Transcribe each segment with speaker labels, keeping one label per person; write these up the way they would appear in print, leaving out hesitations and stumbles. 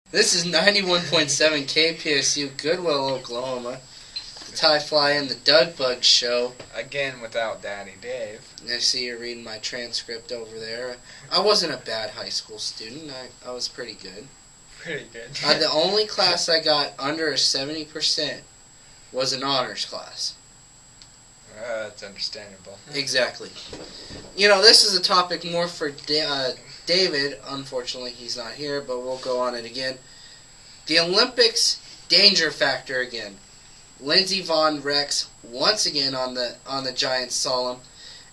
Speaker 1: This is 91.7 KPSU, Goodwill, Oklahoma. The Tie Fly and the Doug Bug Show.
Speaker 2: Again, without Daddy Dave.
Speaker 1: I see you're reading my transcript over there. I wasn't a bad high school student. I was pretty good.
Speaker 2: Pretty good.
Speaker 1: The only class I got under a 70% was an honors class.
Speaker 2: That's understandable.
Speaker 1: Exactly. You know, this is a topic more for David. Unfortunately, he's not here, but we'll go on it again. The Olympics danger factor again. Lindsey Vonn wrecks once again on the Giants Solemn,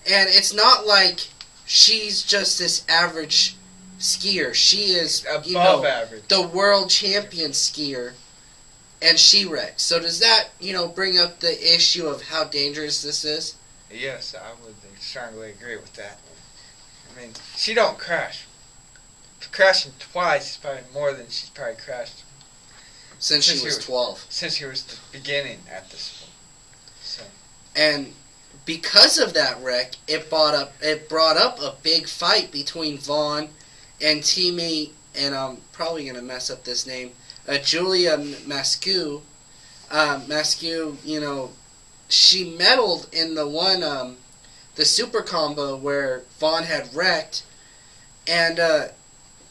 Speaker 1: and it's not like she's just this average skier. She is
Speaker 2: above average,
Speaker 1: the world champion skier, and she wrecked. So does that bring up the issue of how dangerous this is?
Speaker 2: Yes, I would strongly agree with that. I mean, she don't crash. Crashing twice is probably more than she's probably crashed
Speaker 1: since she was 12.
Speaker 2: Since she was the beginning at this point. So.
Speaker 1: And because of that wreck, it brought up a big fight between Vonn and teammate, and I'm probably going to mess up this name, Julia Mascu. Mascu, she medaled in the one, the super combo where Vonn had wrecked, and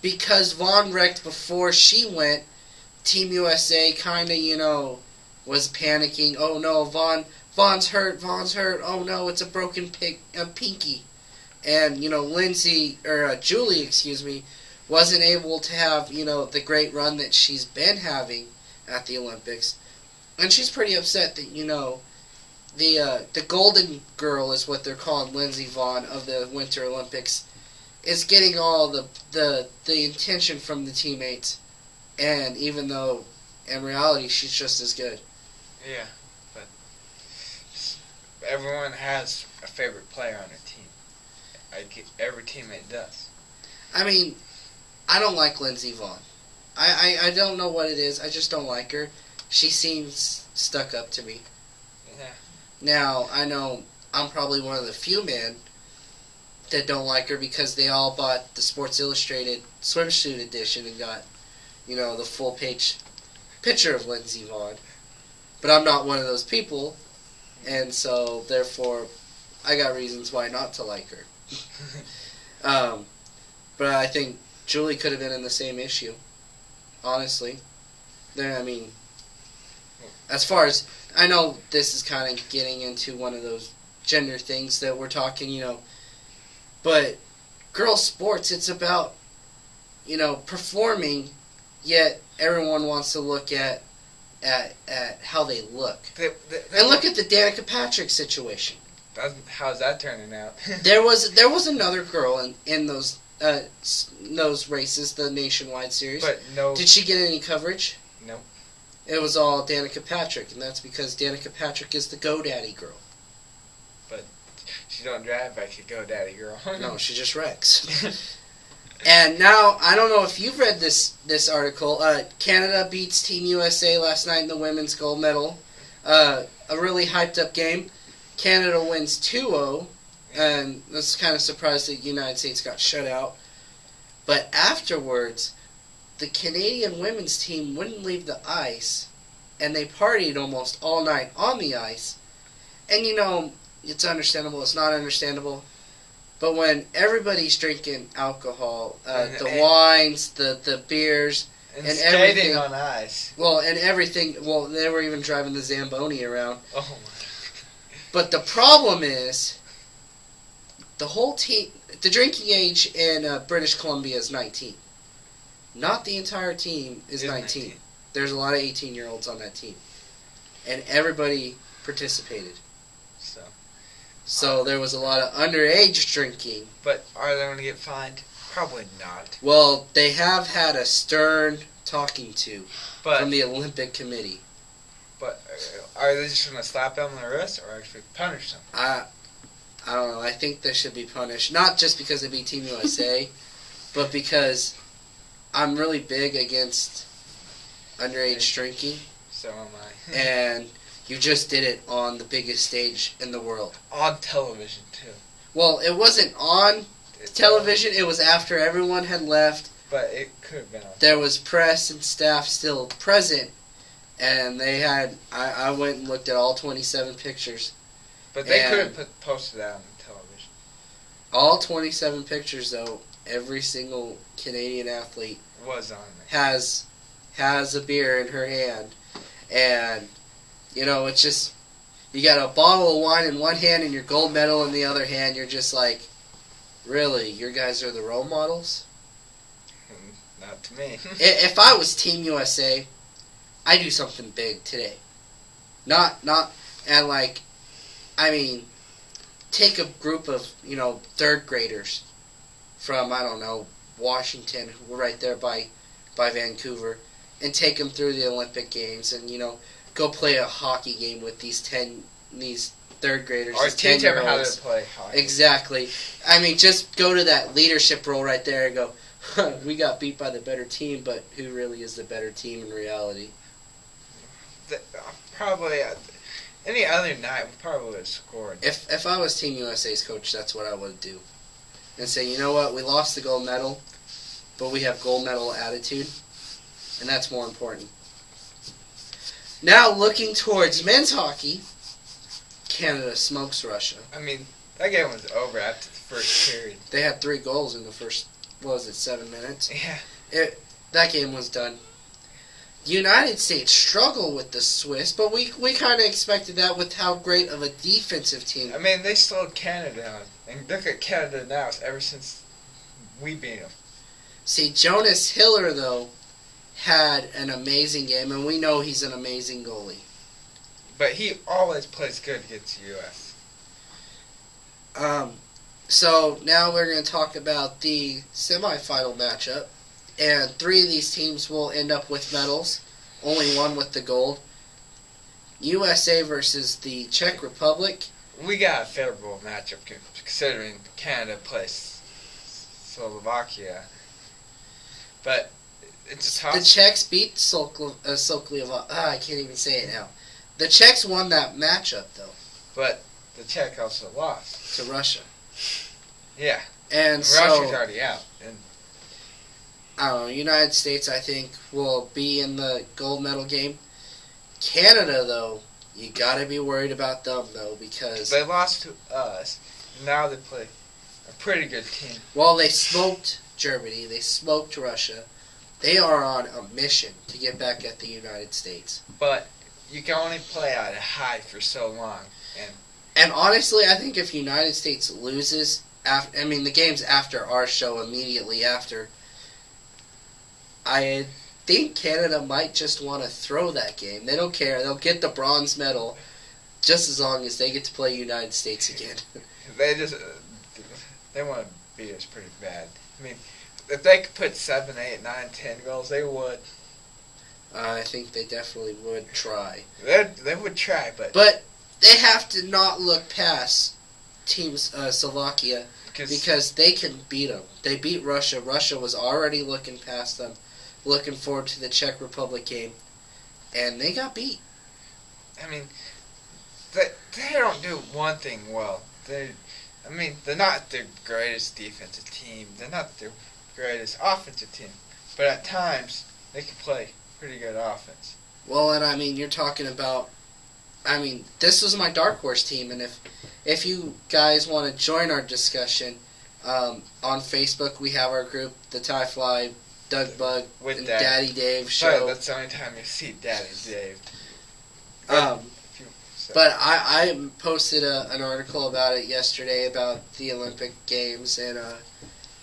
Speaker 1: because Vonn wrecked before she went, Team USA kind of, was panicking. Oh no, Vonn's hurt. Oh no, it's a broken pinky. And, Julie, wasn't able to have, the great run that she's been having at the Olympics. And she's pretty upset that, the golden girl is what they're calling Lindsey Vonn of the Winter Olympics, is getting all the attention from the teammates. And even though, in reality, she's just as good.
Speaker 2: Yeah, but everyone has a favorite player on their team. Every teammate does.
Speaker 1: I mean, I don't like Lindsey Vonn. I don't know what it is. I just don't like her. She seems stuck up to me.
Speaker 2: Yeah.
Speaker 1: Now, I know I'm probably one of the few men that don't like her because they all bought the Sports Illustrated swimsuit edition and got, the full-page picture of Lindsey Vonn. But I'm not one of those people, and so, therefore, I got reasons why not to like her. But I think Julie could have been in the same issue, honestly. As far as, I know this is kind of getting into one of those gender things that we're talking, but girls' sports, it's about, performing, yet everyone wants to look at how they look. And look at the Danica Patrick situation.
Speaker 2: How's that turning out?
Speaker 1: there was another girl in those races, the nationwide series.
Speaker 2: But no.
Speaker 1: Did she get any coverage?
Speaker 2: No.
Speaker 1: It was all Danica Patrick, and that's because Danica Patrick is the GoDaddy girl.
Speaker 2: But she don't drive like a GoDaddy girl.
Speaker 1: No, she just wrecks. And now, I don't know if you've read this article. Canada beats Team USA last night in the women's gold medal. A really hyped up game. Canada wins 2-0, and that's kind of surprised that the United States got shut out. But afterwards, the Canadian women's team wouldn't leave the ice, and they partied almost all night on the ice. And it's understandable, it's not understandable. But when everybody's drinking alcohol, the wines, the beers,
Speaker 2: and
Speaker 1: everything.
Speaker 2: Skating on ice.
Speaker 1: Well, and everything. Well, they were even driving the Zamboni around.
Speaker 2: Oh my.
Speaker 1: But the problem is, the whole team, the drinking age in British Columbia is 19. Not the entire team is 19. There's a lot of 18-year-olds on that team. And everybody participated. So there was a lot of underage drinking.
Speaker 2: But are they going to get fined? Probably not.
Speaker 1: Well, they have had a stern talking to from the Olympic Committee.
Speaker 2: But are they just going to slap them on the wrist or actually punish them?
Speaker 1: I don't know. I think they should be punished. Not just because they beat Team USA, but because I'm really big against underage drinking.
Speaker 2: So am I.
Speaker 1: And you just did it on the biggest stage in the world.
Speaker 2: On television, too.
Speaker 1: Well, it wasn't on television. It was after everyone had left.
Speaker 2: but it could have been on.
Speaker 1: There was press and staff still present, and they had. I went and looked at all 27 pictures.
Speaker 2: But they could have posted that on television.
Speaker 1: All 27 pictures, though, every single Canadian athlete
Speaker 2: Was on there.
Speaker 1: has a beer in her hand, and it's just you got a bottle of wine in one hand and your gold medal in the other hand. You're just like, really, your guys are the role models?
Speaker 2: Not to me.
Speaker 1: If I was Team USA, I'd do something big today. Take a group of, third graders from, I don't know, Washington, who were right there by Vancouver, and take them through the Olympic Games and, go play a hockey game with these third graders.
Speaker 2: Or teach them how to play hockey.
Speaker 1: Exactly. Just go to that leadership role right there and go, we got beat by the better team, but who really is the better team in reality?
Speaker 2: Probably any other night, we probably would have scored.
Speaker 1: If I was Team USA's coach, that's what I would do. And say, you know what, we lost the gold medal, but we have gold medal attitude, and that's more important. Now, looking towards men's hockey, Canada smokes Russia.
Speaker 2: That game was over after the first period.
Speaker 1: They had 3 goals in the first, 7 minutes?
Speaker 2: Yeah.
Speaker 1: That game was done. The United States struggled with the Swiss, but we kind of expected that with how great of a defensive team.
Speaker 2: They slowed Canada down. And look at Canada now, ever since we beat them.
Speaker 1: See, Jonas Hiller, though, had an amazing game, and we know he's an amazing goalie.
Speaker 2: But he always plays good against the U.S.
Speaker 1: So now we're going to talk about the semifinal matchup. And 3 of these teams will end up with medals. Only one with the gold. USA versus the Czech Republic.
Speaker 2: We got a favorable matchup considering Canada plays Slovakia. But it's a tough.
Speaker 1: The Czechs beat Sokolov. I can't even say it now. The Czechs won that matchup, though.
Speaker 2: But the Czech also lost.
Speaker 1: To Russia.
Speaker 2: Yeah.
Speaker 1: And
Speaker 2: Russia's already out. And
Speaker 1: I don't know, United States, I think, will be in the gold medal game. Canada, though, you got to be worried about them, though, because
Speaker 2: they lost to us. Now they play a pretty good team.
Speaker 1: Well, they smoked Germany. They smoked Russia. They are on a mission to get back at the United States.
Speaker 2: But you can only play out of high for so long.
Speaker 1: And honestly, I think if United States loses, the game's after our show, immediately after, I think Canada might just want to throw that game. They don't care. They'll get the bronze medal just as long as they get to play United States again.
Speaker 2: They want to beat us pretty bad. If they could put 7, 8, 9, 10 goals, they would.
Speaker 1: I think they definitely would try.
Speaker 2: They would try, but
Speaker 1: they have to not look past teams Slovakia because they can beat them. They beat Russia. Russia was already looking past them. Looking forward to the Czech Republic game, and they got beat.
Speaker 2: They don't do one thing well. They're not the greatest defensive team. They're not the greatest offensive team. But at times, they can play pretty good offense.
Speaker 1: Well, and you're talking about, this was my dark horse team, and if you guys want to join our discussion, on Facebook we have our group, the Tie Fly, Doug Bug,
Speaker 2: with
Speaker 1: and Daddy Dave show.
Speaker 2: Sorry, that's the only time you see Daddy Dave.
Speaker 1: But I posted an article about it yesterday about the Olympic Games, and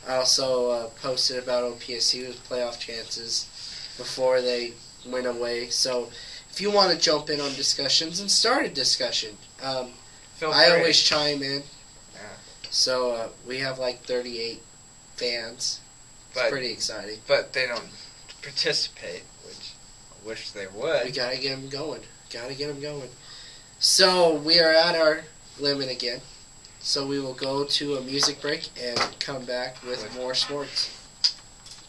Speaker 1: I also posted about OPSU's playoff chances before they went away. So if you want to jump in on discussions and start a discussion, I always chime in.
Speaker 2: Yeah.
Speaker 1: So we have like 38 fans. It's pretty exciting.
Speaker 2: But they don't participate, which I wish they would.
Speaker 1: We gotta get them going. So we are at our limit again. So we will go to a music break and come back with more sports.